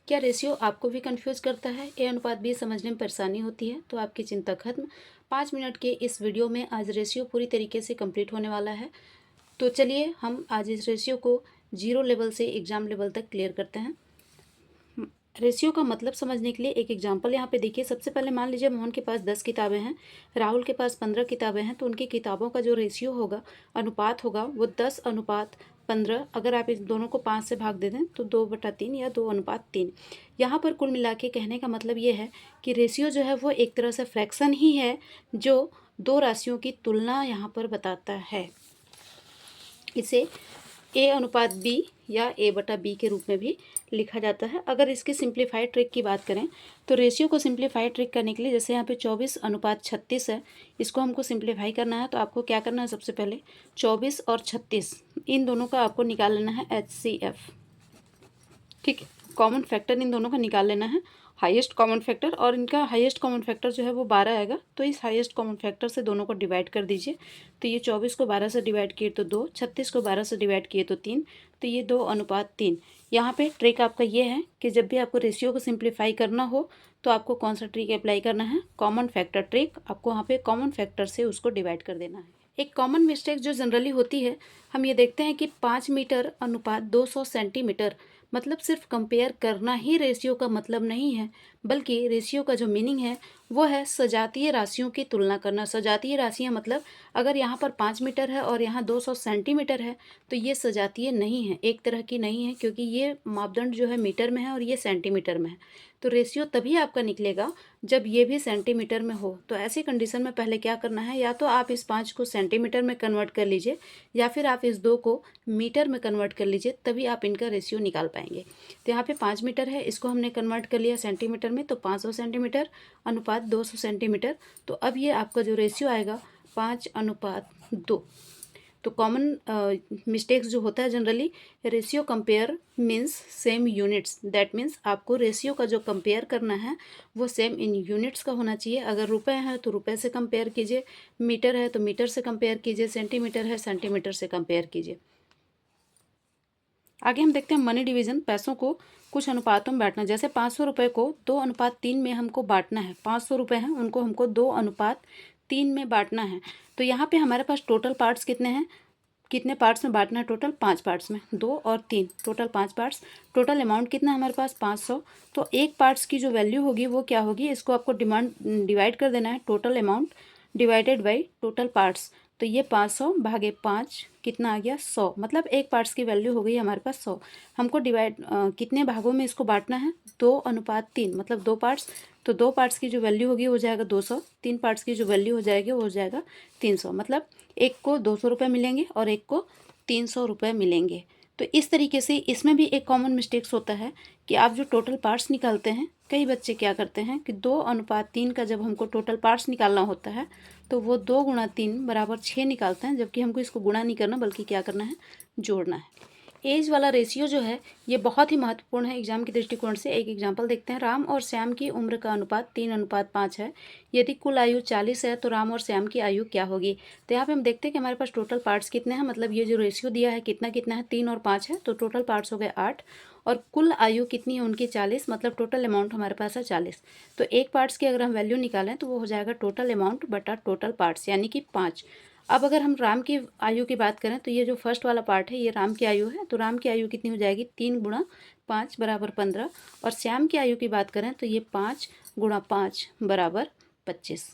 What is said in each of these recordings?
क्या रेशियो आपको भी कंफ्यूज करता है? ए अनुपात बी समझने में परेशानी होती है? तो आपकी चिंता खत्म। 5 मिनट के इस वीडियो में आज रेशियो पूरी तरीके से कंप्लीट होने वाला है। तो चलिए हम आज इस रेशियो को जीरो लेवल से एग्जाम लेवल तक क्लियर करते हैं। रेशियो का मतलब समझने के लिए एक एग्जाम्पल यहाँ पे देखिए। सबसे पहले मान लीजिए मोहन के पास 10 किताबें हैं, राहुल के पास 15 किताबें हैं, तो उनकी किताबों का जो रेशियो होगा, अनुपात होगा, वो 10:15। अगर आप इस दोनों को 5 से भाग दे दें तो 2/3 या 2:3। यहाँ पर कुल मिला के कहने का मतलब ये है कि रेशियो जो है वो एक तरह से फ्रैक्शन ही है जो दो राशियों की तुलना यहाँ पर बताता है। इसे ए अनुपात बी या A/B के रूप में भी लिखा जाता है। अगर इसकी सिंप्लीफाइड ट्रिक की बात करें तो रेशियो को सिंप्लीफाइड ट्रिक करने के लिए, जैसे यहाँ पे 24:36 है, इसको हमको सिंप्लीफाई करना है तो आपको क्या करना है, सबसे पहले 24 और 36 इन दोनों का आपको निकाल लेना है HCF। ठीक है, कॉमन फैक्टर इन दोनों का निकाल लेना है, हाईएस्ट कॉमन फैक्टर, और इनका हाईएस्ट कॉमन फैक्टर जो है वो 12 आएगा। तो इस हाईएस्ट कॉमन फैक्टर से दोनों को डिवाइड कर दीजिए। तो ये 24 को 12 से डिवाइड किए तो 2, 36 को 12 से डिवाइड किए तो 3, तो ये 2:3। यहाँ पे ट्रिक आपका ये है कि जब भी आपको रेशियो को सिंप्लीफाई करना हो तो आपको कौन सा ट्रिक अप्लाई करना है, कॉमन फैक्टर ट्रिक। आपको वहाँ पे कॉमन फैक्टर से उसको डिवाइड कर देना है। एक कॉमन मिस्टेक जो जनरली होती है, हम ये देखते हैं कि 5 मीटर अनुपात 200 सेंटीमीटर, मतलब सिर्फ कंपेयर करना ही रेशियो का मतलब नहीं है, बल्कि रेशियो का जो मीनिंग है वो है सजातीय राशियों की तुलना करना। सजातीय राशियाँ मतलब अगर यहाँ पर 5 मीटर है और यहाँ 200 सेंटीमीटर है तो ये सजातीय नहीं है, एक तरह की नहीं है, क्योंकि ये मापदंड जो है मीटर में है और ये सेंटीमीटर में है। तो रेशियो तभी आपका निकलेगा जब ये भी सेंटीमीटर में हो। तो ऐसी कंडीशन में पहले क्या करना है, या तो आप इस 5 को सेंटीमीटर में कन्वर्ट कर लीजिए या फिर आप इस 2 को मीटर में कन्वर्ट कर लीजिए, तभी आप इनका रेशियो निकाल पाएंगे। तो यहाँ पे 5 मीटर है, इसको हमने कन्वर्ट कर लिया सेंटीमीटर में, तो 500 सेंटीमीटर अनुपात 200 सेंटीमीटर। तो अब ये आपका जो रेशियो आएगा 5:2। तो कॉमन मिस्टेक्स जो होता है generally, ratio compare means same units. That means आपको रेशियो का जो कंपेयर करना है वो सेम इन यूनिट्स का होना चाहिए। अगर रुपए है तो रुपए से कंपेयर कीजिए, मीटर है तो मीटर से कंपेयर कीजिए, सेंटीमीटर है सेंटीमीटर से कंपेयर कीजिए। आगे हम देखते हैं मनी डिवीज़न, पैसों को कुछ अनुपातों में बांटना। जैसे 500 रुपये को 2:3 में हमको बांटना है। 500 रुपये हैं, उनको हमको 2:3 में बांटना है। तो यहाँ पे हमारे पास टोटल पार्ट्स कितने हैं, कितने पार्ट्स में बांटना है, टोटल 5 पार्ट्स में, 2 और 3, टोटल 5 पार्ट्स। टोटल अमाउंट कितना है हमारे पास, 500। तो एक पार्ट्स की जो वैल्यू होगी वो क्या होगी, इसको आपको डिवाइड कर देना है, total amount divided by total parts. तो ये 500 भागे 5 कितना आ गया, 100। मतलब एक पार्ट्स की वैल्यू हो गई हमारे पास 100। हमको कितने भागों में इसको बांटना है, 2:3, मतलब 2 पार्ट्स। तो 2 पार्ट्स की जो वैल्यू होगी हो जाएगा 200, 3 पार्ट्स की जो वैल्यू हो जाएगी वो हो जाएगा 300। मतलब एक को 200 रुपये मिलेंगे और एक को 300 रुपये मिलेंगे। तो इस तरीके से इसमें भी एक कॉमन मिस्टेक्स होता है कि आप जो टोटल पार्ट्स निकालते हैं, कई बच्चे क्या करते हैं कि 2:3 का जब हमको टोटल पार्ट्स निकालना होता है तो वो 2 × 3 = 6 निकालते हैं, जबकि हमको इसको गुणा नहीं करना बल्कि क्या करना है, जोड़ना है। एज वाला रेशियो जो है ये बहुत ही महत्वपूर्ण है एग्जाम के दृष्टिकोण से। एक एग्जाम्पल देखते हैं। राम और श्याम की उम्र का अनुपात 3:5 है। यदि कुल आयु 40 है तो राम और श्याम की आयु क्या होगी। तो यहाँ पे हम देखते हैं कि हमारे पास टोटल पार्ट्स कितने हैं, मतलब ये जो रेशियो दिया है कितना कितना है, 3 और 5 है, तो टोटल पार्ट्स हो गए 8। और कुल आयु कितनी है उनकी, 40, मतलब टोटल अमाउंट हमारे पास है 40। तो एक पार्ट्स की अगर हम वैल्यू निकालें तो वो हो जाएगा टोटल अमाउंट बटा टोटल पार्ट्स, यानी कि 5। अब अगर हम राम की आयु की बात करें तो ये जो फर्स्ट वाला पार्ट है ये राम की आयु है, तो राम की आयु कितनी हो जाएगी, 3 × 5 = 15। और श्याम की आयु की बात करें तो ये 5 × 5 = 25।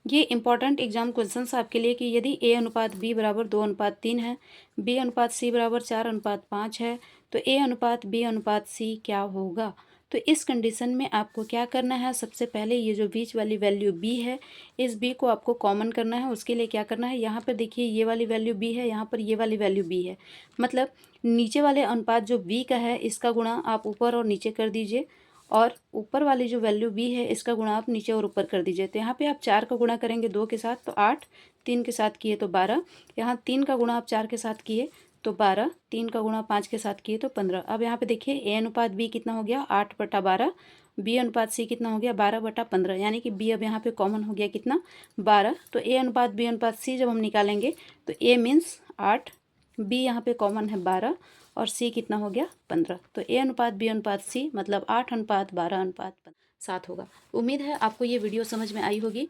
ये इंपॉर्टेंट एग्जाम क्वेश्चंस आपके लिए कि यदि A अनुपात B = 2:3 है, B अनुपात C = 4:5 है, तो A अनुपात B अनुपात C क्या होगा। तो इस कंडीशन में आपको क्या करना है, सबसे पहले ये जो बीच वाली वैल्यू B है, इस B को आपको कॉमन करना है। उसके लिए क्या करना है, यहाँ पर देखिए ये वाली वैल्यू B है, यहाँ पर ये वाली वैल्यू B है, मतलब नीचे वाले अनुपात जो B का है इसका गुणा आप ऊपर और नीचे कर दीजिए, और ऊपर वाली जो वैल्यू B है इसका गुणा आप नीचे और ऊपर कर दीजिए। तो यहाँ पे आप 4 का गुणा करेंगे 2 के साथ तो 8, 3 के साथ किए तो 12, यहाँ 3 का गुणा आप 4 के साथ किए तो 12, 3 का गुणा 5 के साथ किए तो 15। अब यहाँ पे देखिए A अनुपात B कितना हो गया, 8/12, B अनुपात C कितना हो गया, 12/15, यानी कि B अब यहाँ पे कॉमन हो गया कितना, 12। तो A अनुपात B अनुपात C जब हम निकालेंगे तो A मीन्स 8, B यहाँ पे कॉमन है 12, और सी कितना हो गया 15। तो A अनुपात B अनुपात C मतलब 8:12:7 होगा। उम्मीद है आपको ये वीडियो समझ में आई होगी।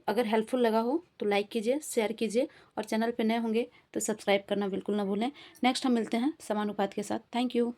अगर हेल्पफुल लगा हो तो लाइक कीजिए, शेयर कीजिए और चैनल पे नए होंगे तो सब्सक्राइब करना बिल्कुल ना भूलें। नेक्स्ट हम मिलते हैं समानुपात के साथ। Thank you.